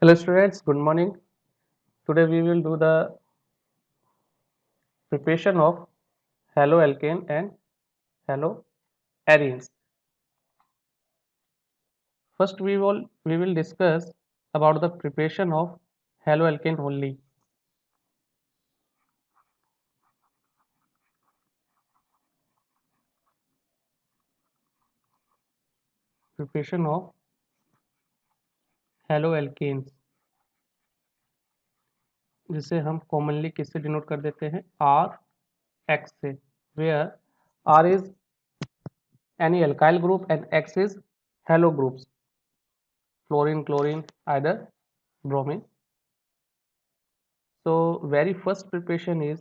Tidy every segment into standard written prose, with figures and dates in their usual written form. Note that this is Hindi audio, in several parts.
Hello students, good morning. Today we will do the preparation of haloalkane and haloarenes. First we will discuss about the preparation of haloalkane only. Preparation of haloalkanes, जिसे हम commonly किससे denote कर देते हैं, Rx से, where R is any alkyl group and X is halo groups, fluorine, chlorine, either bromine. So very first preparation is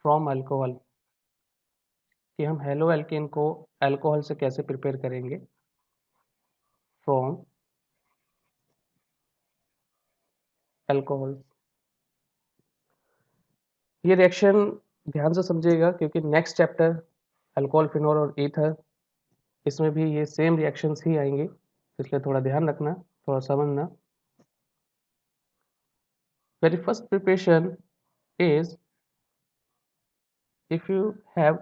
from alcohol, कि हम हेलो एल्केन को अल्कोहल से कैसे प्रिपेयर करेंगे, फ्रॉम अल्कोहल। ये रिएक्शन ध्यान से समझिएगा क्योंकि नेक्स्ट चैप्टर अल्कोहल, फिनोल और ईथर, इसमें भी ये सेम रिएक्शंस ही आएंगे, इसलिए थोड़ा ध्यान रखना, थोड़ा समझना। Very first preparation is if you have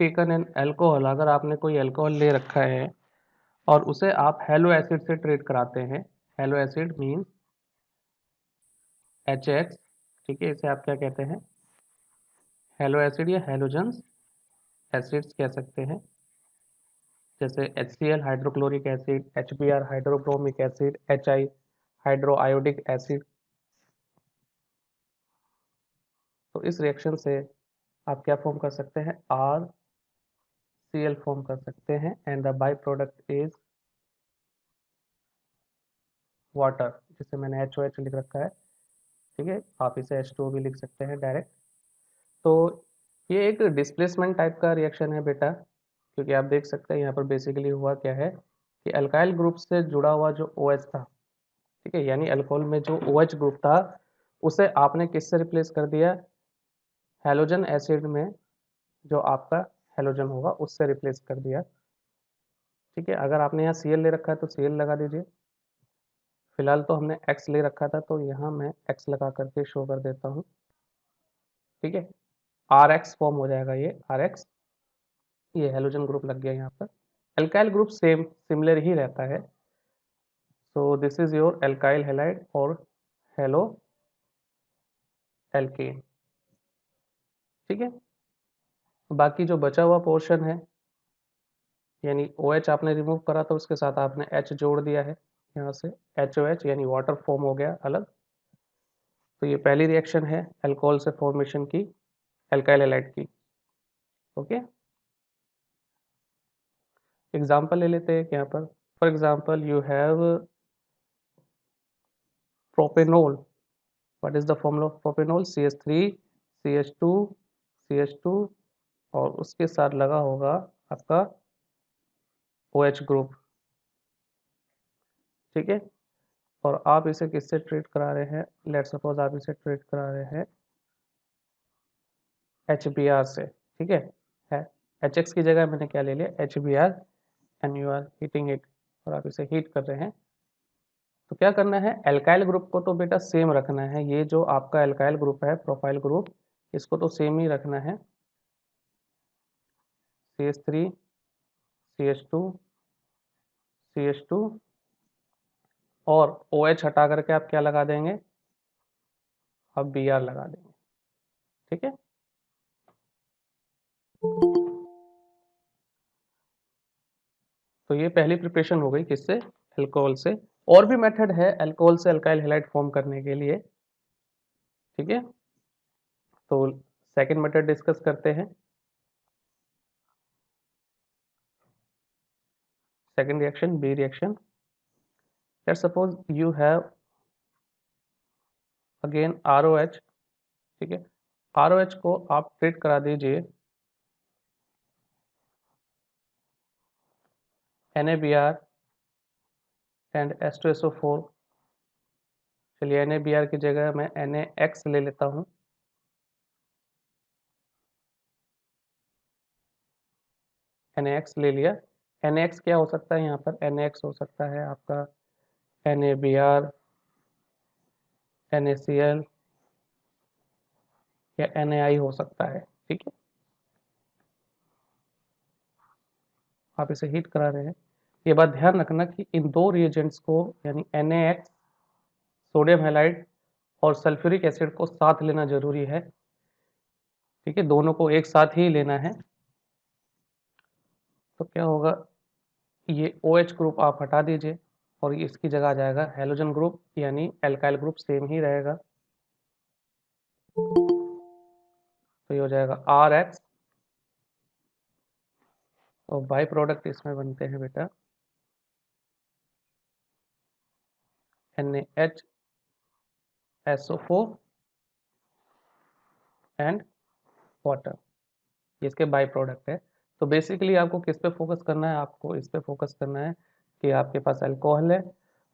taken an alcohol, अगर आपने कोई अल्कोहल ले रखा है और उसे आप हेलो एसिड से ट्रीट कराते हैं। हेलो एसिड मीन्स HX, ठीक है, इसे आप क्या कहते हैं, हेलो एसिड या हेलोजन्स एसिड्स कह सकते हैं, जैसे HCl hydrochloric acid, HBr hydrobromic acid, HI hydro iodic acid. तो इस रिएक्शन से आप क्या फॉर्म कर सकते हैं, RCl फॉर्म कर सकते हैं, and the by product is water, जिसे मैंने HOH लिख रखा है, ठीक है, आप इसे H2O भी लिख सकते हैं डायरेक्ट। तो ये एक डिस्प्लेसमेंट टाइप का रिएक्शन है बेटा, क्योंकि आप देख सकते हैं यहाँ पर बेसिकली हुआ क्या है कि अल्काइल ग्रुप से जुड़ा हुआ जो OH था, ठीक है, यानी अल्कोहल में जो OH ग्रुप था उसे आपने किससे रिप्लेस कर दिया, हेलोजन एसिड में जो आपका हेलोजन होगा उससे रिप्लेस कर दिया। ठीक है, अगर आपने यहाँ Cl ले रखा है तो Cl लगा दीजिए, फिलहाल तो हमने X ले रखा था तो यहाँ मैं X लगा करके शो कर देता हूँ। ठीक है, RX फॉर्म हो जाएगा, ये RX, ये हेलोजन ग्रुप लग गया यहाँ पर। एल्काइल ग्रुप सेम सिमिलर ही रहता है, so this is your alkyl halide और हेलो एल्केन। ठीक है, बाकी जो बचा हुआ पोर्शन है, यानी OH आपने रिमूव करा तो उसके साथ आपने H जोड़ दिया है, यहाँ से HOH यानी वाटर फॉर्म हो गया अलग। तो ये पहली रिएक्शन है अल्कोहल से फॉर्मेशन की, एल्काइल हैलाइड की। ओके, एग्जांपल ले लेते हैं यहाँ पर। For example you have propanol. What is the formula of propanol, CH3 CH2 CH2 और उसके साथ लगा होगा आपका OH ग्रुप। ठीक है, और आप इसे किससे ट्रीट करा रहे हैं, लेट सपोज आप इसे ट्रीट करा रहे हैं HBr से। ठीक है, HX की जगह मैंने क्या ले लिया, HBr, and you are heating it, और आप इसे हीट कर रहे हैं। तो क्या करना है, एल्काइल ग्रुप को तो बेटा सेम रखना है, ये जो आपका एल्काइल ग्रुप है, प्रोफाइल ग्रुप, इसको तो सेम ही रखना है, CH3 CH2 CH2, और OH हटा करके आप क्या लगा देंगे, आप Br लगा देंगे। ठीक है, तो ये पहली प्रिपरेशन हो गई किससे, अल्कोहल से। और भी मेथड है अल्कोहल से अल्काइल हैलाइड फॉर्म करने के लिए। ठीक है, तो सेकंड मेथड डिस्कस करते हैं। Second reaction, B reaction. Let's suppose you have again ROH। ठीक है, ROH को आप ट्रीट करा दीजिए NaBr एंड H2SO4। चलिए NaBr की जगह मैं NaX ले लेता हूँ। NaX ले लिया, NaX क्या हो सकता है यहाँ पर, NaX हो सकता है आपका NaBr NaCl या NaI हो सकता है, ठीक है। आप इसे हीट करा रहे हैं। ये बात ध्यान रखना कि इन दो रिएजेंट्स को यानी NaX सोडियम हैलाइड और सल्फ्यूरिक एसिड को साथ लेना जरूरी है, ठीक है, दोनों को एक साथ ही लेना है। तो क्या होगा, ये OH ग्रुप आप हटा दीजिए और इसकी जगह आ जाएगा हैलोजन ग्रुप, यानी एल्काइल ग्रुप सेम ही रहेगा। तो ये हो जाएगा RX और बाई प्रोडक्ट इसमें बनते हैं बेटा NaHSO4 एंड वाटर, ये इसके बाई प्रोडक्ट है। तो बेसिकली आपको किस पे फोकस करना है, आपको इस पे फोकस करना है कि आपके पास अल्कोहल है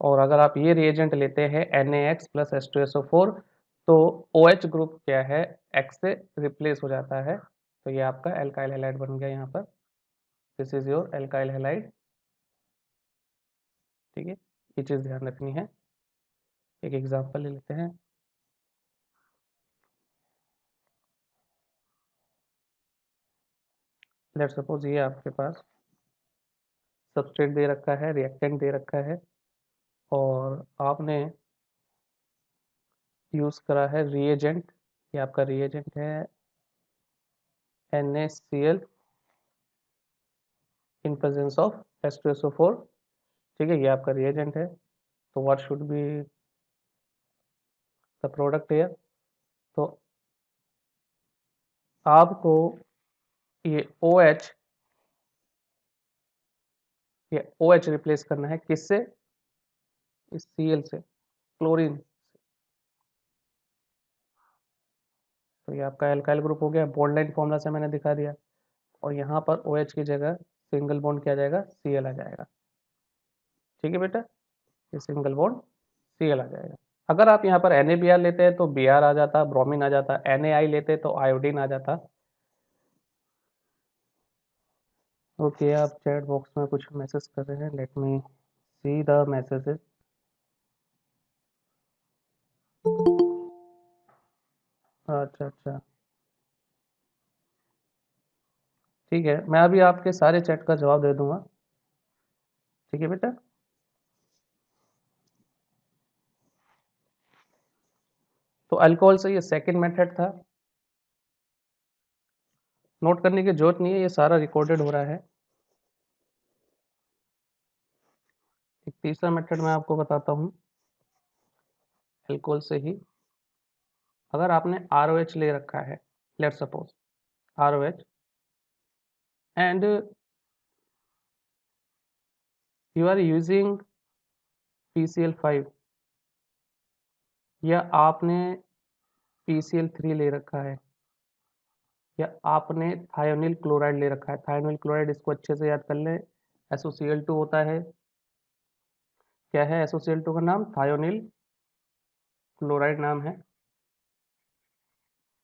और अगर आप ये रिएजेंट लेते हैं NaX प्लस H2SO4 तो OH ग्रुप क्या है, X से रिप्लेस हो जाता है। तो ये आपका एल्काइल हैलाइड बन गया यहाँ पर, this is your alkyl halide, ठीक है। ये चीज़ ध्यान रखनी है। एक एग्जांपल ले लेते हैं। लेट्स सपोज ये आपके पास सबस्ट्रेट दे रखा है, रिएक्टेंट दे रखा है और आपने यूज़ करा है रिएजेंट, ये आपका रिएजेंट है NaCl in presence of H2SO4, ठीक है, ये आपका रिएजेंट है। तो what should be the product here, तो आपको ये OH, ये OH रिप्लेस करना है किससे, इस Cl से, क्लोरीन। तो ये आपका एल्काइल ग्रुप हो गया, बॉन्ड लाइन फॉर्मूला से मैंने दिखा दिया और यहाँ पर OH की जगह सिंगल बॉन्ड क्या आ जाएगा, Cl आ जाएगा, ठीक है बेटा, ये सिंगल बॉन्ड Cl आ जाएगा। अगर आप यहाँ पर NaBr लेते हैं तो Br आ जाता, ब्रोमीन आ जाता, NaI लेते तो आयोडीन आ जाता। ओके, आप चैट बॉक्स में कुछ मैसेज कर रहे हैं, let me see the messages. अच्छा अच्छा, ठीक है, मैं अभी आपके सारे चैट का जवाब दे दूंगा, ठीक है बेटा। तो अल्कोहल से ये सेकंड मेथड था, नोट करने की जरूरत नहीं है, ये सारा रिकॉर्डेड हो रहा है। एक तीसरा मेथड मैं आपको बताता हूँ अल्कोहल से ही। अगर आपने ROH ले रखा है, let suppose ROH and you are using PCl5 या आपने PCl3 ले रखा है या आपने थायोनिल क्लोराइड ले रखा है। थायोनिल क्लोराइड इसको अच्छे से याद कर लें, SOCl2 होता है, क्या है SOCl2 का नाम, थायोनिल क्लोराइड नाम है,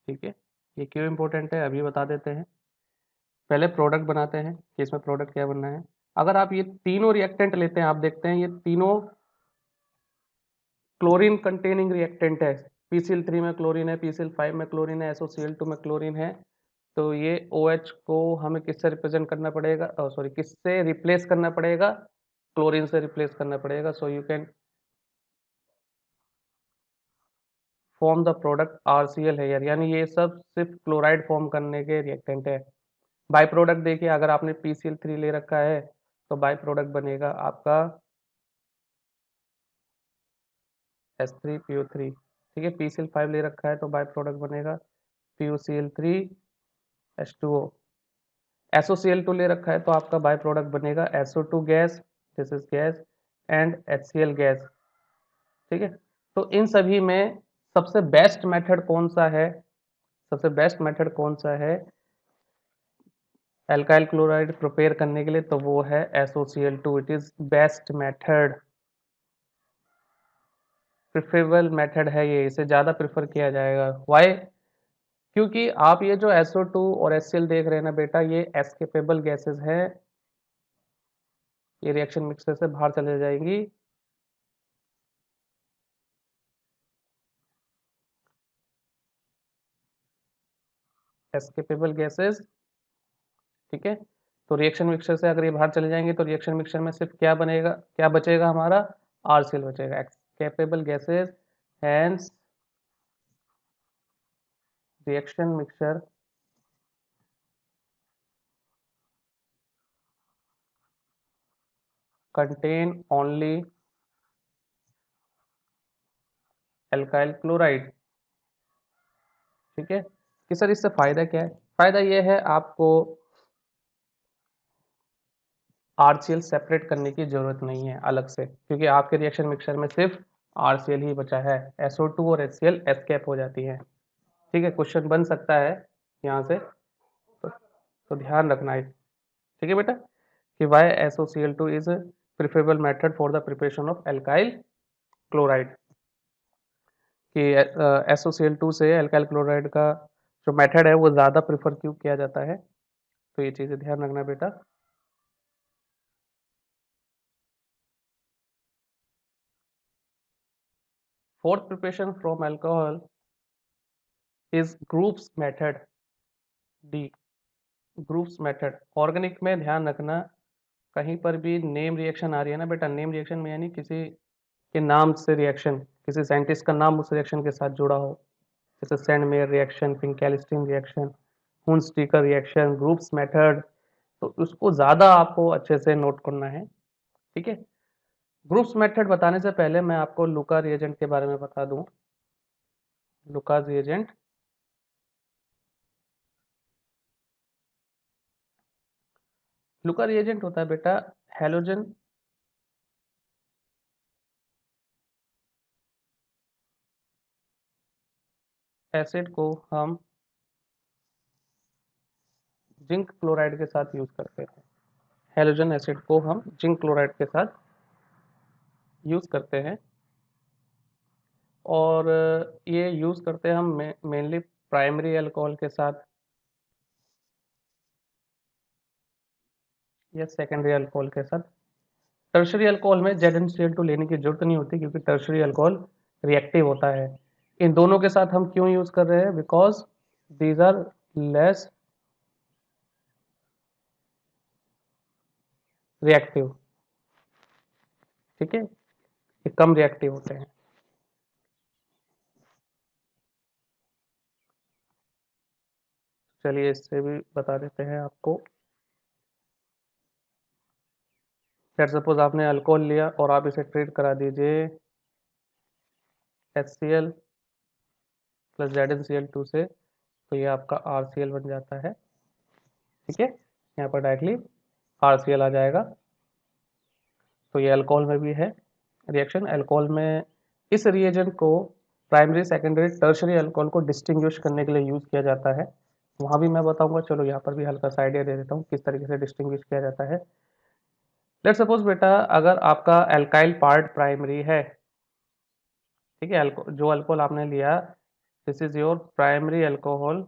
ठीक है। ये क्यों इंपॉर्टेंट है अभी बता देते हैं, पहले प्रोडक्ट बनाते हैं कि इसमें प्रोडक्ट क्या बनना है। अगर आप ये तीनों रिएक्टेंट लेते हैं, आप देखते हैं ये तीनों क्लोरीन कंटेनिंग रिएक्टेंट है, PCl3 में क्लोरीन है, PCl5 में क्लोरीन है, SOCl2 में क्लोरीन है। तो ये OH को हमें किससे रिप्रेजेंट करना पड़ेगा, सॉरी किससे रिप्लेस करना पड़ेगा, क्लोरीन से रिप्लेस करना पड़ेगा। So you can form the product RCl है यार, यानी ये सब सिर्फ क्लोराइड फॉर्म करने के रिएक्टेंट है। बाई प्रोडक्ट देखिए, अगर आपने PCl3 ले रखा है तो बाई प्रोडक्ट बनेगा आपका H3PO3, ठीक है। PCl5 ले रखा है तो बाई प्रोडक्ट बनेगा PuCl3H2O। SOCl2 ले रखा है तो आपका बाई प्रोडक्ट बनेगा SO2 gas, this is gas, and HCl gas, ठीक है। तो इन सभी में सबसे बेस्ट मेथड कौन सा है, सबसे बेस्ट मेथड कौन सा है एल्काइल क्लोराइड प्रिपेयर करने के लिए, तो वो है SOCl2, it is best method, preferable method है ये, इसे ज़्यादा प्रेफर किया जाएगा। वाई, क्योंकि आप ये जो SO2 और HCl देख रहे हैं ना बेटा, ये एस्केपेबल गैसेस हैं, ये रिएक्शन मिक्सर से बाहर चले जाएंगी। एस्केपेबल गैसेस, ठीक है। तो रिएक्शन मिक्सचर से अगर ये बाहर चले जाएंगे तो रिएक्शन मिक्सचर में सिर्फ क्या बनेगा, क्या बचेगा हमारा, आरसीएल बचेगा, escapable gases, hence reaction mixture contain only alkyl chloride, ठीक है। कि सर इससे फायदा क्या है, फायदा ये है आपको आरसीएल सेपरेट करने की जरूरत नहीं है अलग से, क्योंकि आपके रिएक्शन मिक्सचर में सिर्फ आरसीएल ही बचा है, SO2 और HCl एस्केप हो जाती है, ठीक है। क्वेश्चन बन सकता है यहाँ से, तो ध्यान रखना है, ठीक है बेटा, कि why SOCl2 is preferable method for the preparation of alkyl chloride, कि SOCl2 से एल्काइल क्लोराइड का जो मेथड है वो ज़्यादा प्रेफर क्यों किया जाता है, तो ये चीज़ें ध्यान रखना बेटा। Fourth preparation from alcohol is groups method, D groups method. Organic में ध्यान रखना, कहीं पर भी नेम रिएक्शन आ रही है ना बेटा, नेम रिएक्शन में यानी किसी के नाम से रिएक्शन, किसी साइंटिस्ट का नाम उस रिएक्शन के साथ जुड़ा हो, जैसे Sandmeyer reaction, Finkelstein reaction, Hunsdiecker reaction, groups method, तो उसको ज़्यादा आपको अच्छे से नोट करना है, ठीक है। ग्रुप्स मेथड बताने से पहले मैं आपको लुका रिएजेंट के बारे में बता दूं। लुका रिएजेंट, लुका रिएजेंट होता है बेटा हेलोजन एसिड को हम जिंक क्लोराइड के साथ यूज करते हैं, हेलोजन एसिड को हम जिंक क्लोराइड के साथ यूज करते हैं, और ये यूज करते हैं हम मेनली प्राइमरी अल्कोहल के साथ या सेकेंडरी अल्कोहल के साथ। टर्शरी अल्कोहल में ZnCl2 लेने की जरूरत नहीं होती, क्योंकि टर्शरी अल्कोहल रिएक्टिव होता है। इन दोनों के साथ हम क्यों यूज कर रहे हैं, because these are less reactive, ठीक है, ये कम रिएक्टिव होते हैं। चलिए इससे भी बता देते हैं आपको। लेट्स सपोज आपने अल्कोहल लिया और आप इसे ट्रीट करा दीजिए HCl प्लस ZnCl2 से, तो ये आपका RCl बन जाता है, ठीक है। यहाँ पर डायरेक्टली RCl आ जाएगा। तो ये अल्कोहल में भी है रिएक्शन। अल्कोहल में इस रिएजेंट को प्राइमरी सेकेंडरी टर्शरी अल्कोहल को डिस्टिंग्विश करने के लिए यूज किया जाता है, वहां भी मैं बताऊंगा। चलो यहाँ पर भी हल्का सा आइडिया दे देता हूँ किस तरीके से डिस्टिंग्विश किया जाता है। लेट्स सपोज बेटा अगर आपका एल्काइल पार्ट प्राइमरी है, ठीक है, जो अल्कोहल आपने लिया, this is your primary alcohol,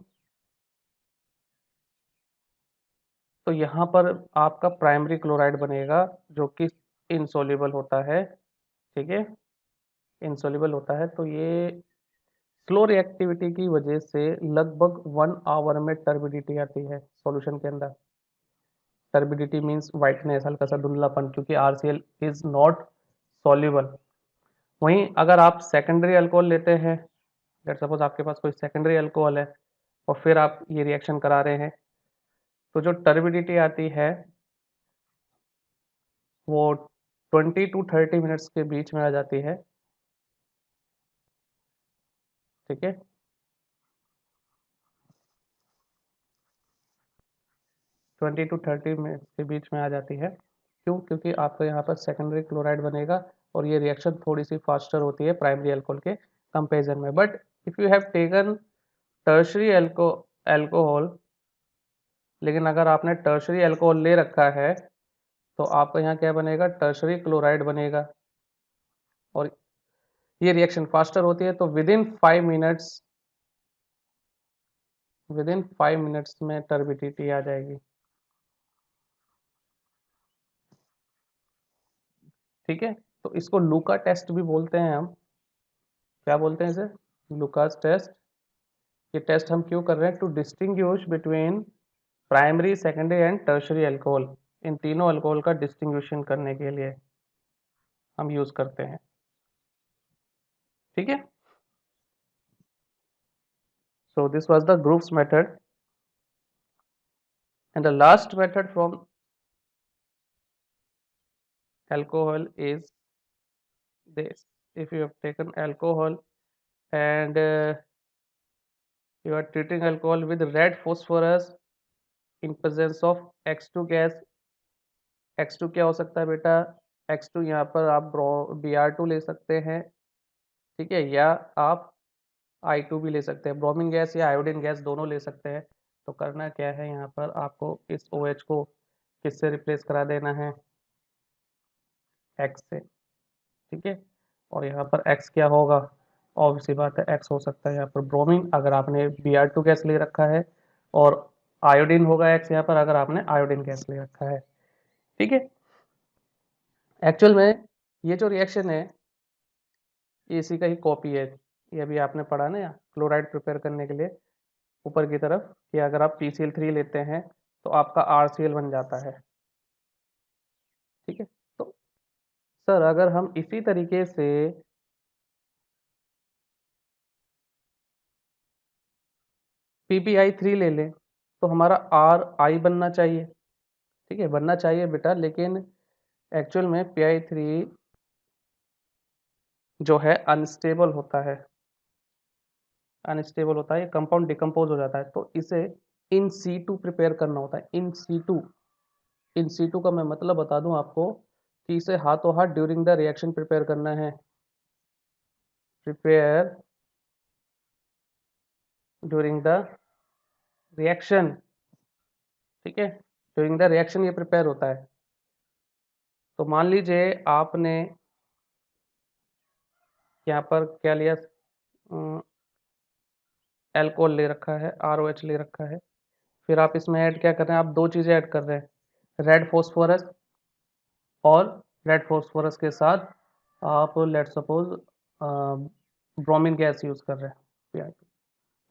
तो यहाँ पर आपका प्राइमरी क्लोराइड बनेगा जो कि इनसोल्यूबल होता है, ठीक है, इनसोल्यूबल होता है। तो ये स्लो रिएक्टिविटी की वजह से लगभग 1 आवर में टर्बिडिटी आती है सॉल्यूशन के अंदर। टर्बिडिटी मींस वाइटनेस, हल्का सा धुंधलापन, क्योंकि आरसीएल इज नॉट सॉल्यूबल। वहीं अगर आप सेकेंडरी अल्कोहल लेते हैं, लेट्स सपोज आपके पास कोई सेकेंडरी अल्कोहल है और फिर आप ये रिएक्शन करा रहे हैं, तो जो टर्बिडिटी आती है वो 20 to 30 मिनट्स के बीच में आ जाती है, ठीक है। 20 to 30 मिनट के बीच में आ जाती है। क्यों, क्योंकि आपको यहाँ पर सेकेंडरी क्लोराइड बनेगा और ये रिएक्शन थोड़ी सी फास्टर होती है प्राइमरी अल्कोहल के कंपेरिजन में। But if you have taken tertiary alcohol, लेकिन अगर आपने टर्शरी अल्कोहल ले रखा है तो आपको यहाँ क्या बनेगा, टर्शरी क्लोराइड बनेगा, और ये रिएक्शन फास्टर होती है, तो विद इन 5 मिनट्स में टर्बिडिटी आ जाएगी, ठीक है। तो इसको लूका टेस्ट भी बोलते हैं हम, क्या बोलते हैं इसे, लुकास टेस्ट, ये टेस्ट हम क्यों कर रहे हैं? To distinguish between primary, secondary and tertiary alcohol. इन तीनों अल्कोहल का डिस्टिंग्विशन करने के लिए हम यूज करते हैं। ठीक है, so this was the Group's method, and the last method from alcohol is this. If you have taken alcohol and you are treating alcohol with red phosphorus in presence of X2 gas। X2 क्या हो सकता है बेटा? X2 यहाँ पर आप Br2 ले सकते हैं, ठीक है, या आप I2 भी ले सकते हैं, ब्रोमीन गैस या आयोडीन गैस दोनों ले सकते हैं। तो करना क्या है, यहाँ पर आपको इस OH को किससे रिप्लेस करा देना है? X से, ठीक है। और यहाँ पर X क्या होगा? ऑब्वियस सी बात है, X हो सकता है यहाँ पर ब्रोमीन अगर आपने Br2 गैस ले रखा है, और आयोडीन होगा X यहाँ पर अगर आपने आयोडीन गैस ले रखा है। ठीक है, एक्चुअल में ये जो रिएक्शन है ये इसी का ही कॉपी है। ये अभी आपने पढ़ा ना, क्लोराइड प्रिपेयर करने के लिए ऊपर की तरफ कि अगर आप PCl3 लेते हैं तो आपका RCl बन जाता है। ठीक है, तो सर अगर हम इसी तरीके से PbI3 ले लें तो हमारा RI बनना चाहिए। ठीक है, बनना चाहिए बेटा, लेकिन एक्चुअल में PI3 जो है अनस्टेबल होता है, अनस्टेबल होता है, ये कंपाउंड डिकम्पोज हो जाता है, तो इसे इन सीटू प्रिपेयर करना होता है। इन सीटू, इन सीटू का मैं मतलब बता दूं आपको कि इसे हाथों हाथ ड्यूरिंग द रिएक्शन प्रिपेयर करना है। प्रिपेयर ड्यूरिंग द रिएक्शन, ठीक है, ड्यूरिंग द रिएक्शन ये प्रिपेयर होता है। तो मान लीजिए आपने यहाँ पर क्या लिया, एल्कोहल ले रखा है, ROH ले रखा है, फिर आप इसमें ऐड क्या कर रहे हैं? आप दो चीज़ें ऐड कर रहे हैं, रेड फॉस्फोरस, और रेड फॉस्फोरस के साथ आप let suppose bromine gas use कर रहे हैं।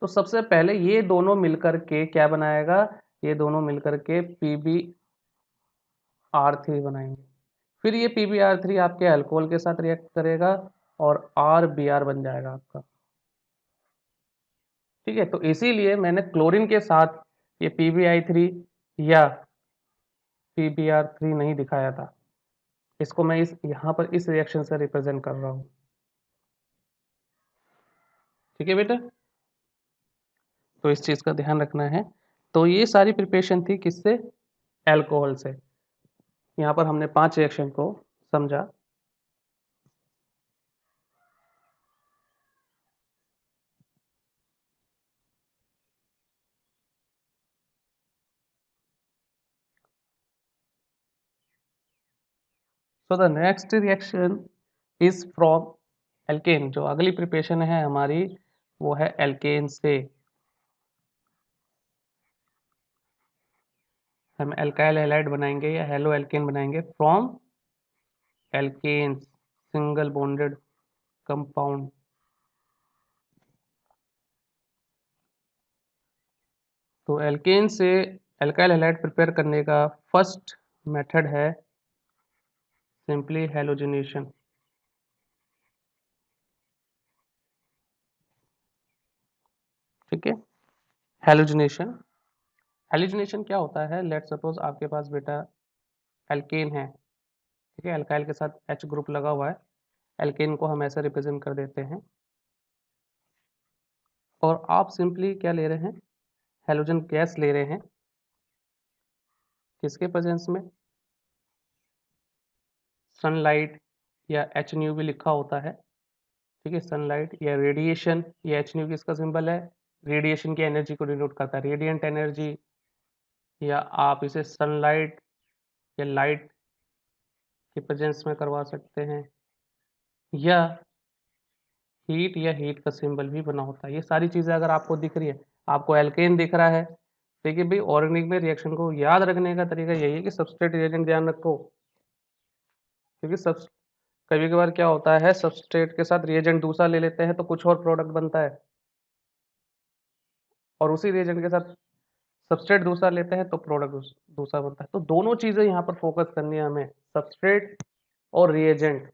तो सबसे पहले ये दोनों मिलकर के क्या बनाएगा? ये दोनों मिलकर के PbR3 बनाएंगे। फिर ये PbR3 आपके अल्कोहल के साथ रिएक्ट करेगा और RBr बन जाएगा आपका। ठीक है, तो इसीलिए मैंने क्लोरीन के साथ ये PbI3 या PbR3 नहीं दिखाया था। इसको मैं इस यहाँ पर इस रिएक्शन से रिप्रेजेंट कर रहा हूँ। ठीक है बेटा, तो इस चीज़ का ध्यान रखना है। तो ये सारी प्रिपरेशन थी किससे? एल्कोहल से। यहाँ पर हमने 5 रिएक्शन को समझा। So the next reaction is from alkane. जो अगली प्रिपरेशन है हमारी वो है एल्केन से। हम एल्काइल हैलाइड बनाएंगे या हेलो एल्केन बनाएंगे from alkanes, single bonded compound. तो एल्केन से एल्काइल हैलाइड प्रिपेयर करने का फर्स्ट मेथड है सिंपली हेलोजिनेशन। ठीक है, हेलोजिनेशन। हेलोजिनेशन क्या होता है? लेट सपोज आपके पास बेटा एल्केन है, ठीक है, एल्काइल के साथ H ग्रुप लगा हुआ है, एल्केन को हम ऐसे रिप्रेजेंट कर देते हैं, और आप सिंपली क्या ले रहे हैं? हेलोजन गैस ले रहे हैं, किसके प्रेजेंस में? सनलाइट या एच न्यू भी लिखा होता है, ठीक है, सनलाइट या रेडिएशन, ये एच न्यू किसका सिंबल है? रेडिएशन की एनर्जी को डिनोट करता है, रेडिएंट एनर्जी, या आप इसे सनलाइट या लाइट के प्रेजेंस में करवा सकते हैं, या हीट या हीट का सिंबल भी बना होता है। ये सारी चीज़ें अगर आपको दिख रही है, आपको एल्केन दिख रहा है, देखिए भाई ऑर्गेनिक में रिएक्शन को याद रखने का तरीका यही है कि सबस्ट्रेट रिएजेंट ध्यान रखो, क्योंकि सब कभी कभार क्या होता है, सबस्ट्रेट के साथ रिएजेंट दूसरा ले लेते हैं तो कुछ और प्रोडक्ट बनता है। और उसी रिएजेंट के साथ सबस्ट्रेट दूसरा लेते हैं तो प्रोडक्ट दूसरा बनता है। तो दोनों चीज़ें यहाँ पर फोकस करनी है हमें, सबस्ट्रेट और रिएजेंट,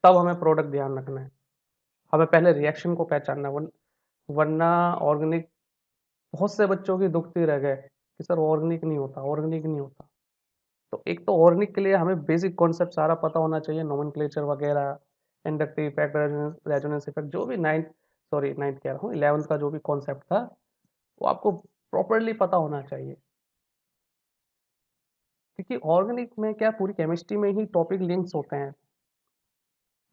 तब हमें प्रोडक्ट ध्यान रखना है। हमें पहले रिएक्शन को पहचानना है, वरना ऑर्गेनिक, बहुत से बच्चों की दुखती रह गए कि सर ऑर्गेनिक नहीं होता, ऑर्गेनिक नहीं होता। तो एक तो ऑर्गेनिक के लिए हमें बेसिक कॉन्सेप्ट सारा पता होना चाहिए, नोमेनक्लेचर वगैरह, इंडक्टिव इफेक्ट, रेजोनेंस इफेक्ट, जो भी नाइन्थ कह रहा हूँ, 11th का जो भी कॉन्सेप्ट था वो आपको प्रॉपरली पता होना चाहिए। क्योंकि ऑर्गेनिक में क्या, पूरी केमिस्ट्री में ही टॉपिक लिंक्स होते हैं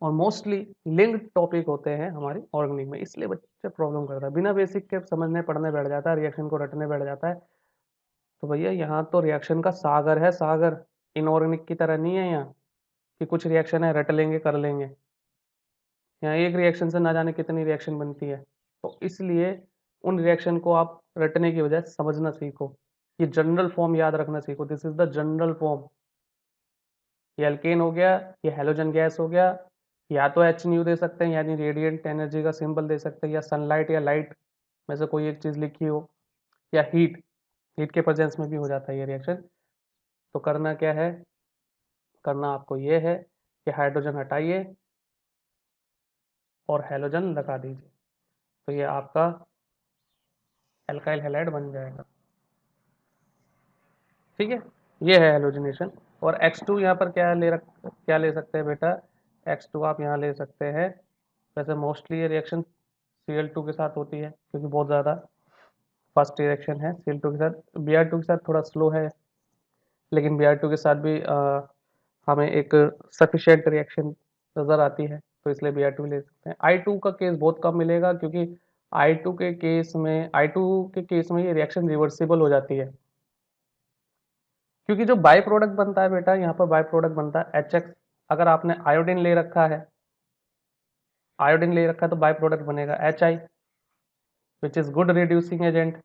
और मोस्टली लिंक्ड टॉपिक होते हैं हमारे ऑर्गेनिक में, इसलिए बच्चे प्रॉब्लम करता है, बिना बेसिक के समझने पढ़ने बैठ जाता है, रिएक्शन को रटने बैठ जाता है। तो भैया यहाँ तो रिएक्शन का सागर है, सागर। इनऑर्गेनिक की तरह नहीं है यहाँ कि कुछ रिएक्शन है रट लेंगे कर लेंगे। यहाँ एक रिएक्शन से ना जाने कितनी रिएक्शन बनती है। तो इसलिए उन रिएक्शन को आप रटने की बजाय समझना सीखो, ये जनरल फॉर्म याद रखना सीखो। This is the general form. ये एल्केन हो गया, ये हेलोजन गैस हो गया, या तो एच न्यू दे सकते हैं यानी रेडिएंट एनर्जी का सिंबल दे सकते हैं, या सनलाइट या लाइट में से कोई एक चीज़ लिखी हो, या हीट, हीट के प्रेजेंस में भी हो जाता है ये रिएक्शन। तो करना क्या है, करना आपको ये है कि हाइड्रोजन हटाइए और हेलोजन लगा दीजिए, तो ये आपका एल्काइल हैलाइड बन जाएगा। ठीक है, ये है हेलोजिनेशन। और X2 यहाँ पर क्या ले सकते हैं बेटा, X2 आप यहाँ ले सकते हैं। वैसे मोस्टली ये रिएक्शन Cl2 के साथ होती है क्योंकि बहुत ज़्यादा फास्ट रिएक्शन है Cl2 के साथ। Br2 के साथ थोड़ा स्लो है, लेकिन Br2 के साथ भी हमें एक सफिशिएंट रिएक्शन नज़र आती है, तो इसलिए Br2 ले सकते हैं। I2 का केस बहुत कम मिलेगा क्योंकि I2 के केस में ये रिएक्शन रिवर्सिबल हो जाती है, क्योंकि जो बाय प्रोडक्ट बनता है बेटा, यहाँ पर बाय प्रोडक्ट बनता है HX। अगर आपने आयोडीन ले रखा है तो बाय प्रोडक्ट बनेगा HI, which is good reducing agent,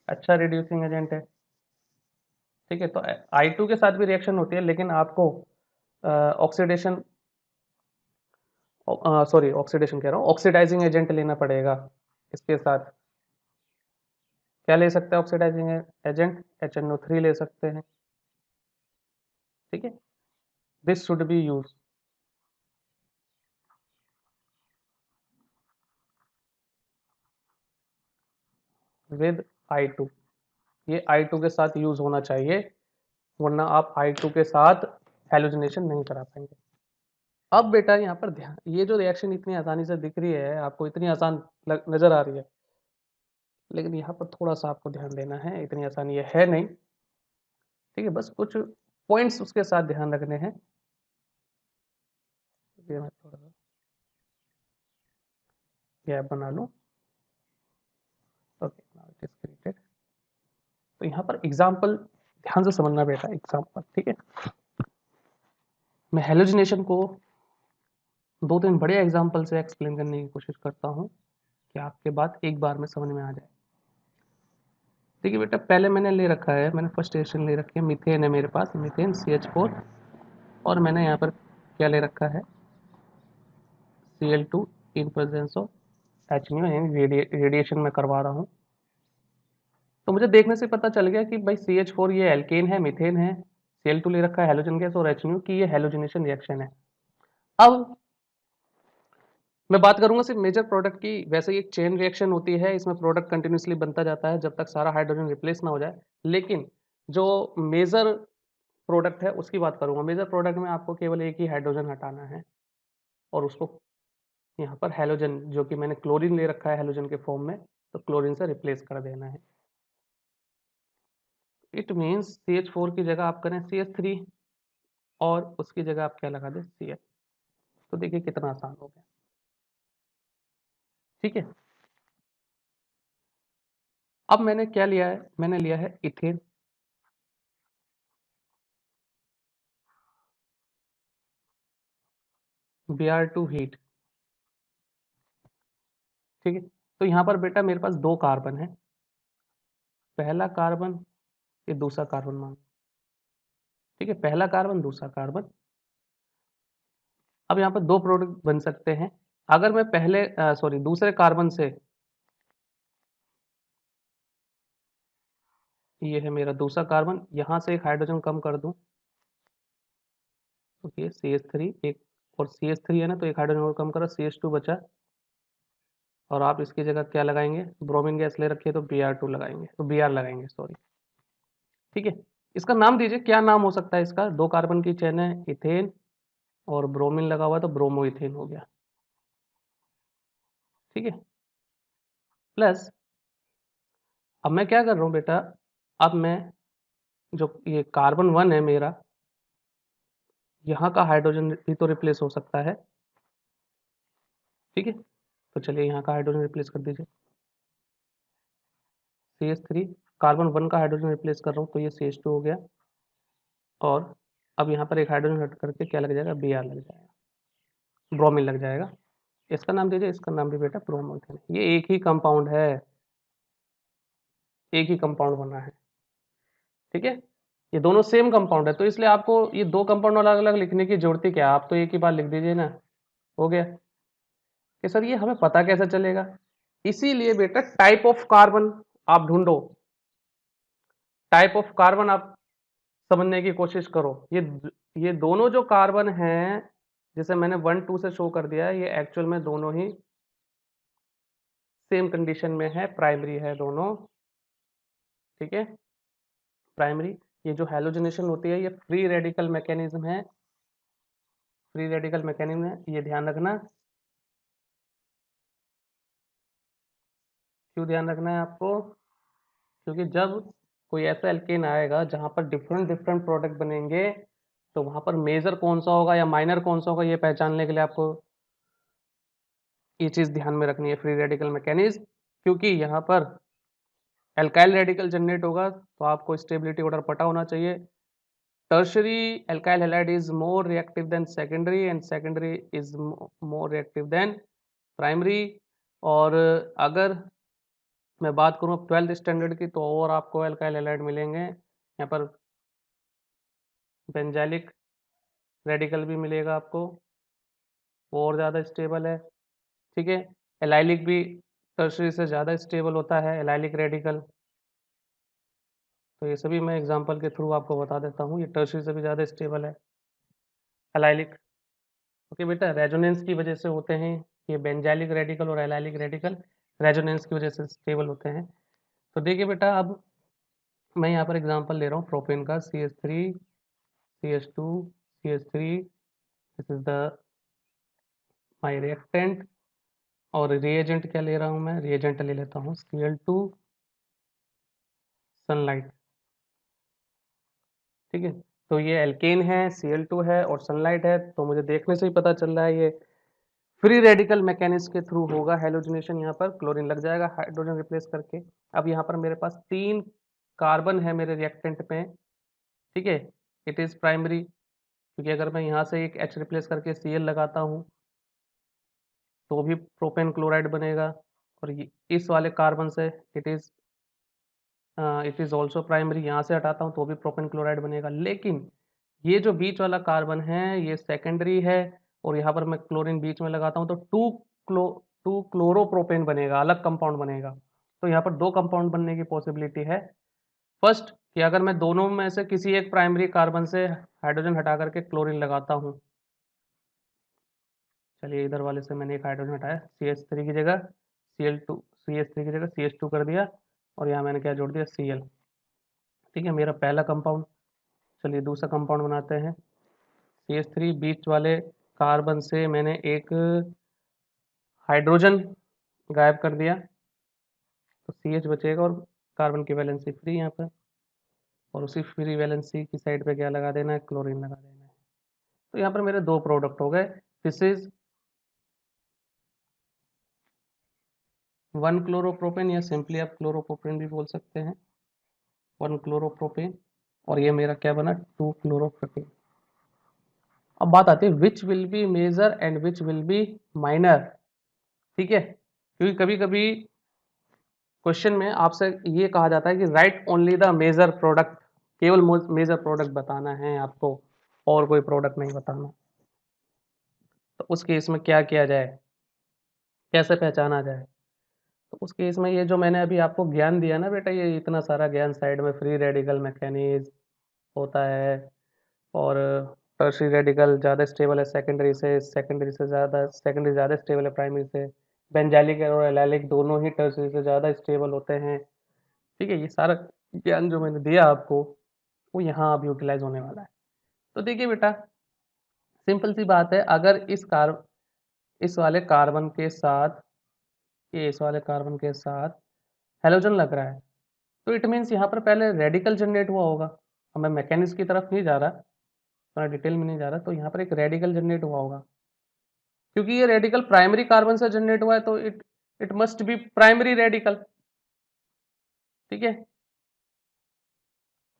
अच्छा रिड्यूसिंग एजेंट है। ठीक है, तो I2 के साथ भी रिएक्शन होती है, लेकिन आपको ऑक्सीडेशन सॉरी ऑक्सीडेशन कह रहा हूँ, ऑक्सीडाइजिंग एजेंट लेना पड़ेगा इसके साथ। क्या ले सकते हैं ऑक्सीडाइजिंग एजेंट, HNO3 ले सकते हैं। ठीक है, this should be use with I2। ये I2 के साथ यूज होना चाहिए, वरना आप I2 के साथ हेलोजिनेशन नहीं करा पाएंगे। अब बेटा यहाँ पर ध्यान, ये जो रिएक्शन इतनी आसानी से दिख रही है आपको, इतनी आसान नजर आ रही है, लेकिन यहाँ पर थोड़ा सा आपको ध्यान देना है, इतनी आसानी ये है नहीं। ठीक है, बस कुछ पॉइंट्स उसके साथ ध्यान रखने हैं। ये मैं थोड़ा सा गैप बना लूँ। Okay, now it is created. तो यहाँ पर एग्जाम्पल ध्यान से समझना बेटा, एग्जाम्पल। ठीक है, मैं हेलोजिनेशन को दो तीन बड़े एग्जाम्पल से एक्सप्लेन करने की कोशिश करता हूँ कि आपके बात एक बार में समझ में आ जाए। देखिए बेटा, पहले मैंने ले रखा है, मैंने फर्स्ट रिएक्शन ले रखी है, मीथेन है मेरे पास, मीथेन CH4, और मैंने यहाँ पर क्या ले रखा है, Cl2 in presence of HNO, यानी रेडिएशन में करवा रहा हूँ। तो मुझे देखने से पता चल गया कि भाई CH4 ये एल्केन है, मीथेन है, Cl2 ले रखा है हेलोजन गैस, और HNO की ये हेलोजिनेशन रिएक्शन है। अब मैं बात करूंगा सिर्फ मेजर प्रोडक्ट की। वैसे एक चेन रिएक्शन होती है, इसमें प्रोडक्ट कंटिन्यूसली बनता जाता है जब तक सारा हाइड्रोजन रिप्लेस ना हो जाए। लेकिन जो मेजर प्रोडक्ट है उसकी बात करूंगा। मेजर प्रोडक्ट में आपको केवल एक ही हाइड्रोजन हटाना है और उसको यहाँ पर हेलोजन, जो कि मैंने क्लोरीन ले रखा है हेलोजन के फॉर्म में, तो क्लोरीन से रिप्लेस कर देना है। इट मीन्स CH4 की जगह आप करें CH3 और उसकी जगह आप क्या लगा दें Cl। तो देखिए कितना आसान हो गया। ठीक है, अब मैंने क्या लिया है, मैंने लिया है इथेन। Br2 heat. ठीक है, तो यहाँ पर बेटा मेरे पास दो कार्बन है, पहला कार्बन, ये दूसरा कार्बन मान। ठीक है, पहला कार्बन दूसरा कार्बन। अब यहाँ पर दो प्रोडक्ट बन सकते हैं। अगर मैं दूसरे कार्बन से ये है मेरा दूसरा कार्बन, यहाँ से एक हाइड्रोजन कम कर दूँ, ओके CH3 एक, और CH3 है ना, तो एक हाइड्रोजन और कम करो, CH2 बचा, और आप इसकी जगह क्या लगाएंगे, ब्रोमीन गैस ले रखी है तो Br2 लगाएंगे, तो Br लगाएंगे सॉरी, ठीक है। इसका नाम दीजिए, क्या नाम हो सकता है इसका, 2 कार्बन की चेन है, इथेन, और ब्रोमीन लगा हुआ है तो ब्रोमो इथेन हो गया, ठीक है। प्लस अब मैं क्या कर रहा हूँ बेटा, अब मैं जो ये कार्बन 1 है मेरा, यहाँ का हाइड्रोजन भी तो रिप्लेस हो सकता है, ठीक है। तो चलिए यहाँ का हाइड्रोजन रिप्लेस कर दीजिए, CH3, कार्बन 1 का हाइड्रोजन रिप्लेस कर रहा हूँ तो ये CH2 हो गया, और अब यहाँ पर एक हाइड्रोजन हट करके क्या लग जाएगा, Br लग जाएगा, ब्रोमीन लग जाएगा। इसका नाम दीजिए, इसका नाम भी बेटा ब्रोमो इथेन, ये एक ही कंपाउंड है, एक ही कंपाउंड बना है, ठीक है। ये दोनों सेम कंपाउंड है, तो इसलिए आपको ये 2 कंपाउंड अलग अलग लिखने की जरूरत ही क्या है, आप तो एक ही बार लिख दीजिए ना, हो गया। कि सर ये हमें पता कैसे चलेगा, इसीलिए बेटा टाइप ऑफ कार्बन आप ढूंढो, टाइप ऑफ कार्बन आप समझने की कोशिश करो। ये दोनों जो कार्बन हैं, जैसे मैंने 1 2 से शो कर दिया है, ये एक्चुअल में दोनों ही सेम कंडीशन में है, प्राइमरी है दोनों, ठीक है, प्राइमरी। ये जो हैलोजनेशन होती है ये फ्री रेडिकल मैकेनिज्म है, फ्री रेडिकल मैकेनिज्म है, ये ध्यान रखना। क्यों ध्यान रखना है आपको, क्योंकि जब कोई ऐसा एल्केन आएगा जहां पर डिफरेंट डिफरेंट प्रोडक्ट बनेंगे, तो वहां पर मेजर कौन सा होगा या माइनर कौन सा होगा, ये पहचानने के लिए आपको ये चीज ध्यान में रखनी है, फ्री रेडिकल मैकेनिज्म। क्योंकि यहाँ पर एल्काइल रेडिकल जनरेट होगा तो आपको स्टेबिलिटी ऑर्डर पता होना चाहिए। Tertiary alkyl halide is more reactive than secondary, and secondary is more reactive than primary. और अगर मैं बात करूँ 12th स्टैंडर्ड की, तो और आपको एल्काइल हैलाइड मिलेंगे यहाँ पर, बेंजाइलिक रेडिकल भी मिलेगा आपको, वो और ज़्यादा स्टेबल है, ठीक है। एलाइलिक भी टर्शरी से ज़्यादा स्टेबल होता है, एलाइलिक रेडिकल। तो ये सभी मैं एग्जांपल के थ्रू आपको बता देता हूँ, ये टर्शरी से भी ज़्यादा स्टेबल है एलाइलिक, ओके बेटा। रेजोनेंस की वजह से होते हैं ये बेंजाइलिक रेडिकल और एलाइलिक रेडिकल, रेजोनेंस की वजह से स्टेबल होते हैं। तो देखिए बेटा, अब मैं यहाँ पर एग्जांपल ले रहा हूँ प्रोपेन का, CH3 CH2 CH3, this is the my reactant. और रिएजेंट क्या ले रहा हूँ मैं, रिएजेंट ले लेता हूँ Cl2 सनलाइट, ठीक है। तो ये एल्केन है, Cl2 है और सनलाइट है, तो मुझे देखने से ही पता चल रहा है ये फ्री रेडिकल मैकेनिज्म के थ्रू होगा हैलोजनेशन, यहाँ पर क्लोरीन लग जाएगा हाइड्रोजन रिप्लेस करके। अब यहाँ पर मेरे पास 3 कार्बन है मेरे रिएक्टेंट में, ठीक है, इट इज प्राइमरी, क्योंकि अगर मैं यहाँ से एक H रिप्लेस करके Cl लगाता हूँ तो भी प्रोपेन क्लोराइड बनेगा, और इस वाले कार्बन से इट इज ऑल्सो प्राइमरी, यहाँ से हटाता हूँ तो भी प्रोपेन क्लोराइड बनेगा। लेकिन ये जो बीच वाला कार्बन है ये सेकेंडरी है, और यहाँ पर मैं क्लोरीन बीच में लगाता हूँ तो टू क्लोरोप्रोपेन बनेगा, अलग कंपाउंड बनेगा। तो यहाँ पर 2 कंपाउंड बनने की पॉसिबिलिटी है। फर्स्ट कि अगर मैं दोनों में से किसी एक प्राइमरी कार्बन से हाइड्रोजन हटा करके क्लोरीन लगाता हूँ, चलिए इधर वाले से मैंने एक हाइड्रोजन हटाया, CH3 की जगह Cl2, CH3 की जगह CH2 कर दिया, और यहाँ मैंने क्या जोड़ दिया, Cl, ठीक है, मेरा पहला कंपाउंड। चलिए दूसरा कंपाउंड बनाते हैं, CH3 बीच वाले कार्बन से मैंने एक हाइड्रोजन गायब कर दिया, तो CH बचेगा और कार्बन की वैलेंसी फ्री यहाँ पर, और उसी फ्री वैलेंसी की साइड पे क्या लगा देना है, क्लोरीन लगा देना है। तो यहाँ पर मेरे 2 प्रोडक्ट हो गए, दिस इज 1 क्लोरोप्रोपेन, या सिंपली आप क्लोरोप्रोपेन भी बोल सकते हैं, 1 क्लोरोप्रोपेन, और ये मेरा क्या बना, 2 क्लोरोप्रोपेन। अब बात आती है which will be major and which will be minor, ठीक है, क्योंकि कभी कभी क्वेश्चन में आपसे ये कहा जाता है कि write only the major product, केवल मेजर प्रोडक्ट बताना है आपको और कोई प्रोडक्ट नहीं बताना। तो उस केस में क्या किया जाए, कैसे पहचाना जाए, तो उस केस में ये जो मैंने अभी आपको ज्ञान दिया ना बेटा, ये इतना सारा ज्ञान साइड में, फ्री रेडिकल मैकेनिज्म होता है, और टर्शियरी रेडिकल ज़्यादा स्टेबल है सेकेंडरी ज़्यादा स्टेबल है प्राइमरी से, बेंजाइलिक और एलाइलिक दोनों ही टर्शियरी से ज़्यादा स्टेबल होते हैं। ठीक है, ये सारा ज्ञान जो मैंने दिया आपको वो यहाँ अब यूटिलाइज होने वाला है। तो देखिए बेटा, सिंपल सी बात है, अगर इस वाले कार्बन के साथ इस वाले कार्बन के साथ हेलोजन लग रहा है, तो इट मीन्स यहाँ पर पहले रेडिकल जनरेट हुआ होगा। अब मैं मैकेनिज्म की तरफ नहीं जा रहा, थोड़ा डिटेल में नहीं जा रहा, तो यहाँ पर एक रेडिकल जनरेट हुआ होगा, क्योंकि ये रेडिकल प्राइमरी कार्बन से जनरेट हुआ है, तो it must be primary radical. ठीक है,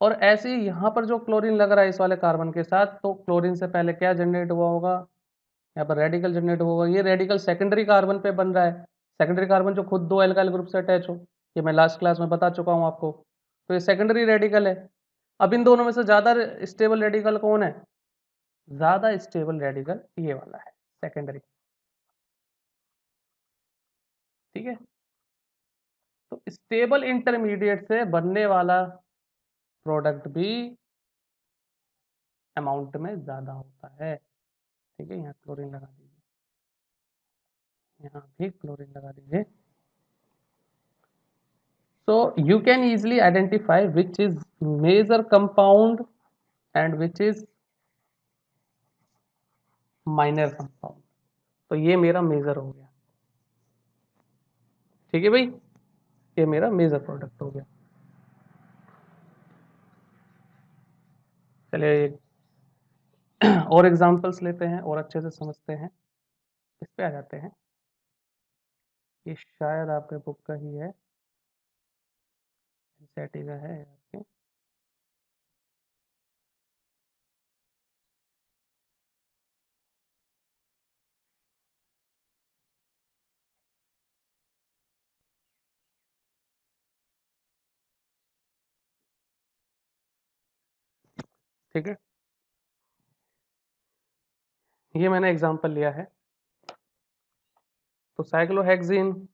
और ऐसे ही यहाँ पर जो क्लोरीन लग रहा है इस वाले कार्बन के साथ, तो क्लोरीन से पहले क्या जनरेट हुआ होगा, यहाँ पर रेडिकल जनरेट हुआ होगा। ये रेडिकल सेकेंडरी कार्बन पे बन रहा है, सेकेंडरी कार्बन जो खुद दो एल्काइल ग्रुप से अटैच हो, ये मैं लास्ट क्लास में बता चुका हूँ आपको। तो ये सेकेंडरी रेडिकल है। अब इन दोनों में से ज़्यादा स्टेबल रेडिकल कौन है? ज़्यादा स्टेबल रेडिकल ये वाला है, सेकेंडरी। ठीक है, तो स्टेबल इंटरमीडिएट से बनने वाला प्रोडक्ट भी अमाउंट में ज़्यादा होता है। ठीक है, यहाँ क्लोरीन लगा दीजिए, यहाँ भी क्लोरीन लगा दीजिए। So you can easily identify which is major compound and which is minor compound। तो ये मेरा मेजर हो गया। ठीक है भाई, ये मेरा मेजर प्रोडक्ट हो गया। चलिए और एग्जांपल्स लेते हैं और अच्छे से समझते हैं। इस पे आ जाते हैं, ये शायद आपके बुक का ही है, एनसीईआरटी का है आपके। ठीक है, ये मैंने एग्जांपल लिया है। तो साइक्लोहेक्सिन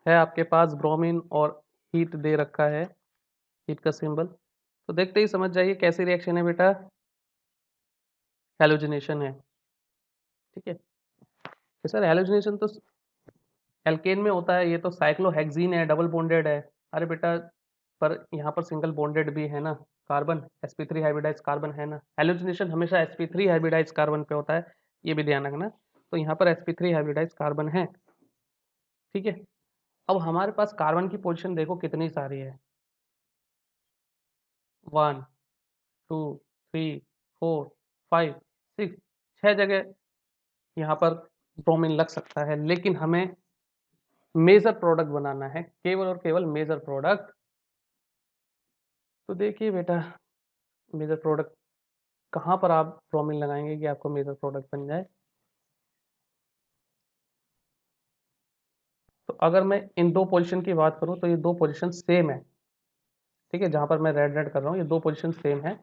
है आपके पास, ब्रोमीन और हीट दे रखा है, हीट का सिंबल। तो देखते ही समझ जाइए कैसी रिएक्शन है बेटा, हैलोजिनेशन है। ठीक है, तो सर हैलोजिनेशन तो एल्केन में होता है, ये तो साइक्लोहेक्सीन है, डबल बॉन्डेड है। अरे बेटा, पर यहाँ पर सिंगल बॉन्डेड भी है ना कार्बन, sp3 हाइब्रिडाइज कार्बन है ना। हैलोजिनेशन हमेशा sp3 हाइब्रिडाइज कार्बन पे होता है, ये भी ध्यान रखना। तो यहाँ पर sp3 हाइब्रिडाइज कार्बन है। ठीक है, अब हमारे पास कार्बन की पोजीशन देखो कितनी सारी है, 1 2 3 4 5 6, 6 जगह यहाँ पर ब्रोमीन लग सकता है, लेकिन हमें मेजर प्रोडक्ट बनाना है, केवल और केवल मेजर प्रोडक्ट। तो देखिए बेटा, मेजर प्रोडक्ट कहाँ पर आप ब्रोमीन लगाएंगे कि आपको मेजर प्रोडक्ट बन जाए। तो अगर मैं इन दो पोजीशन की बात करूँ तो ये दो पोजीशन सेम है। ठीक है, जहाँ पर मैं रेड रेड कर रहा हूँ, ये दो पोजीशन सेम है,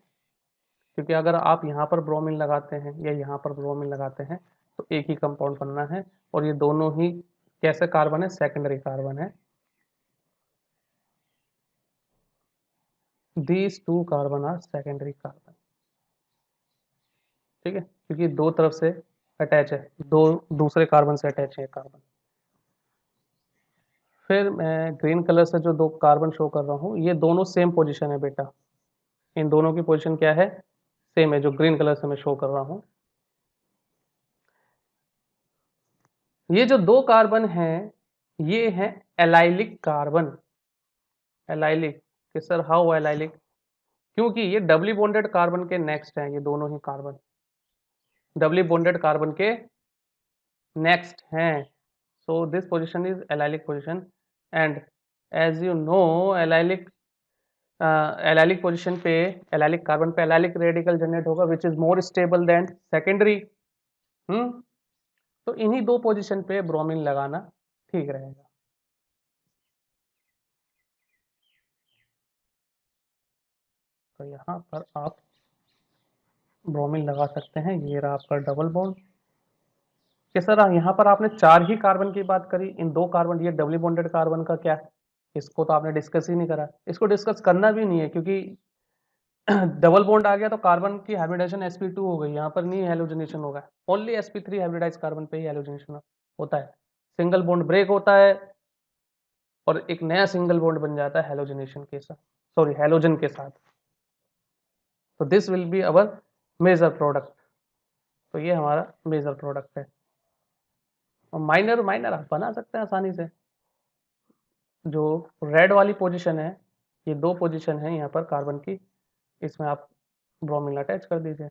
क्योंकि अगर आप यहाँ पर ब्रोमीन लगाते हैं या यहाँ पर ब्रोमीन लगाते हैं तो एक ही कंपाउंड बनना है, और ये दोनों ही कैसे कार्बन है, सेकेंडरी कार्बन है। These two carbon are secondary carbon. ठीक है, क्योंकि दो तरफ से अटैच है, दो दूसरे कार्बन से अटैच है कार्बन। फिर मैं ग्रीन कलर से जो दो कार्बन शो कर रहा हूँ, ये दोनों सेम पोजीशन है बेटा, इन दोनों की पोजीशन क्या है, सेम है, जो ग्रीन कलर से मैं शो कर रहा हूँ। ये जो दो कार्बन हैं, ये हैं एलाइलिक कार्बन। एलाइलिक कि सर हाउ एलाइलिक, क्योंकि ये डबली बॉन्डेड कार्बन के नेक्स्ट हैं, ये दोनों ही कार्बन डबली बॉन्डेड कार्बन के नेक्स्ट हैं। So this position is allylic position, and as you know allylic allylic position पे, एलाइलिक कार्बन पे एलाइलिक रेडिकल जनरेट होगा which is more stable than secondary. तो इन्हीं दो पोजीशन पे ब्रोमीन लगाना ठीक रहेगा। तो यहाँ पर आप ब्रोमीन लगा सकते हैं, ये रहा आपका डबल बॉन्ड, कि सर यहाँ पर आपने 4 ही कार्बन की बात करी, इन 2 कार्बन, ये डबली बॉन्डेड कार्बन का क्या? इसको तो आपने डिस्कस ही नहीं करा, इसको डिस्कस करना भी नहीं है, क्योंकि डबल बॉन्ड आ गया तो कार्बन की हाइब्रिडाइजेशन sp2 हो गई, यहाँ पर नहीं हेलोजनेशन होगा, ओनली sp3 हाइब्रिडाइज कार्बन पे ही हेलोजनेशन होता है, सिंगल बॉन्ड ब्रेक होता है और एक नया सिंगल बॉन्ड बन जाता है हेलोजनेशन के साथ, सॉरी हेलोजन के साथ। तो this will be our major product, तो ये हमारा मेजर प्रोडक्ट है। और माइनर माइनर आप बना सकते हैं आसानी से, जो रेड वाली पोजीशन है, ये 2 पोजीशन है यहाँ पर कार्बन की, इसमें आप ब्रोमीन अटैच कर दीजिए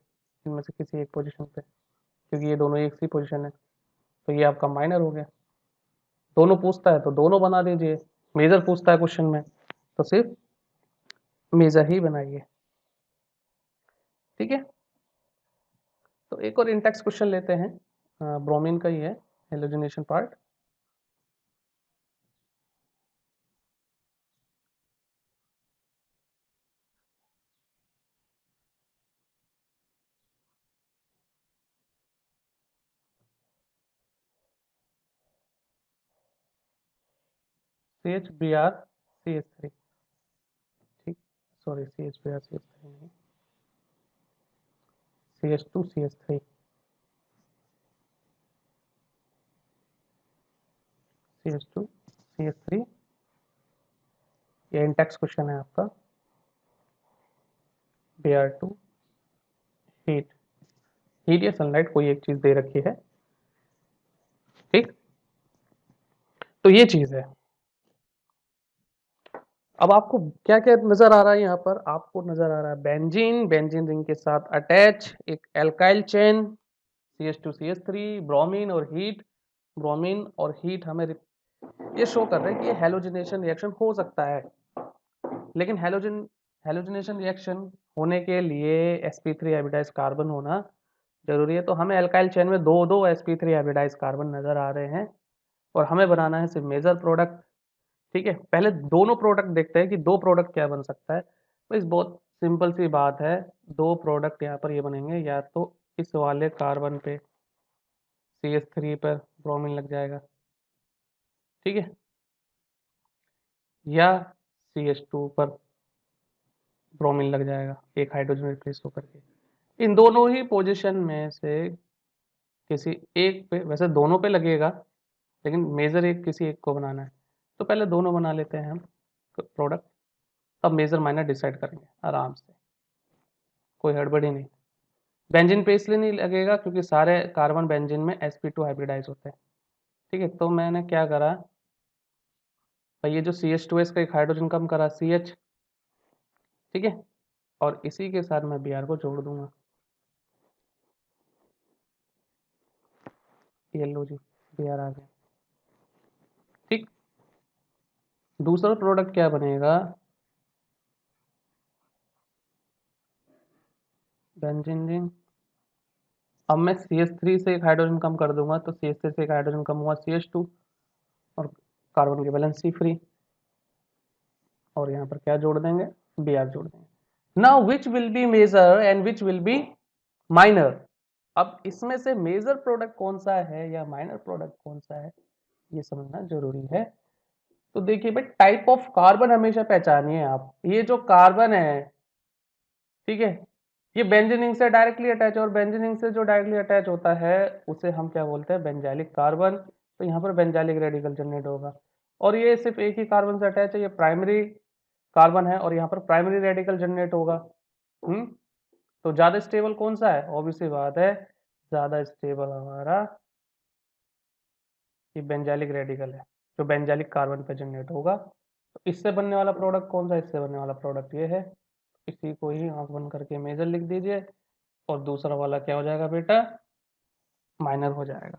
इनमें से किसी एक पोजीशन पे, क्योंकि ये दोनों एक सी पोजीशन है, तो ये आपका माइनर हो गया। दोनों पूछता है तो दोनों बना दीजिए, मेजर पूछता है क्वेश्चन में तो सिर्फ मेजर ही बनाइए, ठीक है। तो एक और इंटेक्स क्वेश्चन लेते हैं, ब्रोमीन का ही है, halogenation part. CH Br CH3, ठीक, सॉरी CH Br CH3 नहीं, CH2 CH3, CH2 CH3, ये इंटेक्स क्वेश्चन है आपका। Br2 हीट, हीट या सनलाइट कोई एक चीज दे रखी है, ठीक। तो ये चीज है। अब आपको क्या क्या नजर आ रहा है, यहाँ पर आपको नजर आ रहा है बेंजीन, बेंजीन रिंग के साथ अटैच एक alkyl chain CH2 CH3, bromine और हीट, ब्रोमीन और हीट हमें ये शो कर रहे हैं कि ये हेलोजनेशन रिएक्शन हो सकता है, लेकिन हेलोजनेशन रिएक्शन होने के लिए sp3 हाइब्रिडाइज कार्बन होना जरूरी है। तो हमें एल्काइल चेन में दो दो sp3 हाइब्रिडाइज कार्बन नजर आ रहे हैं और हमें बनाना है सिर्फ मेजर प्रोडक्ट, ठीक है। पहले दोनों प्रोडक्ट देखते हैं कि दो प्रोडक्ट क्या बन सकता है। तो इस बहुत सिंपल सी बात है, दो प्रोडक्ट यहाँ पर ये बनेंगे, या तो इस वाले कार्बन पे CH3 पर ब्रोमीन लग जाएगा, ठीक है, या CH2 पर ब्रोमीन लग जाएगा, एक हाइड्रोजन रिप्लेस होकर के। इन दोनों ही पोजीशन में से किसी एक पे, वैसे दोनों पे लगेगा, लेकिन मेजर एक किसी एक को बनाना है, तो पहले दोनों बना लेते हैं हम प्रोडक्ट, अब मेजर माइनर डिसाइड करेंगे आराम से, कोई हड़बड़ी नहीं। बेंजीन पे इसलिए नहीं लगेगा क्योंकि सारे कार्बन बेंजीन में sp2 हाइब्रिडाइज होते हैं, ठीक है। तो मैंने क्या करा भाई, ये जो CH2 है इसका एक हाइड्रोजन कम करा CH, ठीक है, और इसी के साथ मैं Br को जोड़ दूंगा, ये लो जी Br आ गया, ठीक। दूसरा प्रोडक्ट क्या बनेगा, बेंजीन रिंग, अब मैं CH3 से एक हाइड्रोजन कम कर दूंगा तो CH3 से एक हाइड्रोजन कम हुआ CH2 और कार्बन की वैलेंसी फ्री, और यहाँ पर क्या जोड़ देंगे, Br जोड़ देंगे। Now which will be major and which will be minor, अब इसमें से मेजर प्रोडक्ट कौन सा है या माइनर प्रोडक्ट कौन सा है ये समझना जरूरी है। तो देखिए भाई, टाइप ऑफ कार्बन हमेशा पहचानिए आप, ये जो कार्बन है, ठीक है, ये बेंजीनिंग से डायरेक्टली अटैच है, और बेंजीनिंग से जो डायरेक्टली अटैच होता है उसे हम क्या बोलते हैं, बेंजाइलिक कार्बन। तो यहाँ पर बेंजाइलिक रेडिकल जनरेट होगा, और ये सिर्फ एक ही कार्बन से अटैच है, ये प्राइमरी कार्बन है, और यहाँ पर प्राइमरी रेडिकल जनरेट होगा। हम्म, तो ज्यादा स्टेबल कौन सा है, ऑब्वियसली बात है, ज्यादा स्टेबल हमारा ये बेंजाइलिक रेडिकल है, जो बेंजाइलिक कार्बन पे जनरेट होगा। तो इससे बनने वाला प्रोडक्ट कौन सा, इससे बनने वाला प्रोडक्ट ये है, इसी को ही आंख बंद करके मेजर लिख दीजिए, और दूसरा वाला क्या हो जाएगा बेटा, माइनर हो जाएगा,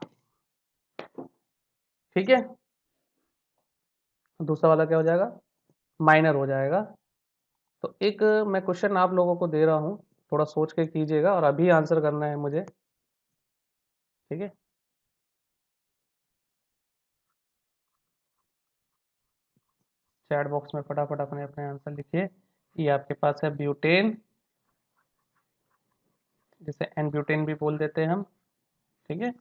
ठीक है। दूसरा वाला क्या हो जाएगा, माइनर हो जाएगा। तो एक मैं क्वेश्चन आप लोगों को दे रहा हूँ, थोड़ा सोच के कीजिएगा और अभी आंसर करना है मुझे, ठीक है। चैट बॉक्स में फटाफट अपने अपने आंसर लिखिए। ये आपके पास है ब्यूटेन, जिसे एन ब्यूटेन भी बोल देते हैं हम, ठीक है।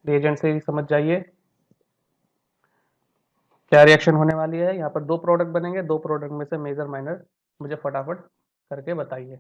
रिएजेंट से ही समझ जाइए क्या रिएक्शन होने वाली है। यहाँ पर 2 प्रोडक्ट बनेंगे, 2 प्रोडक्ट में से मेजर माइनर मुझे फटाफट करके बताइए।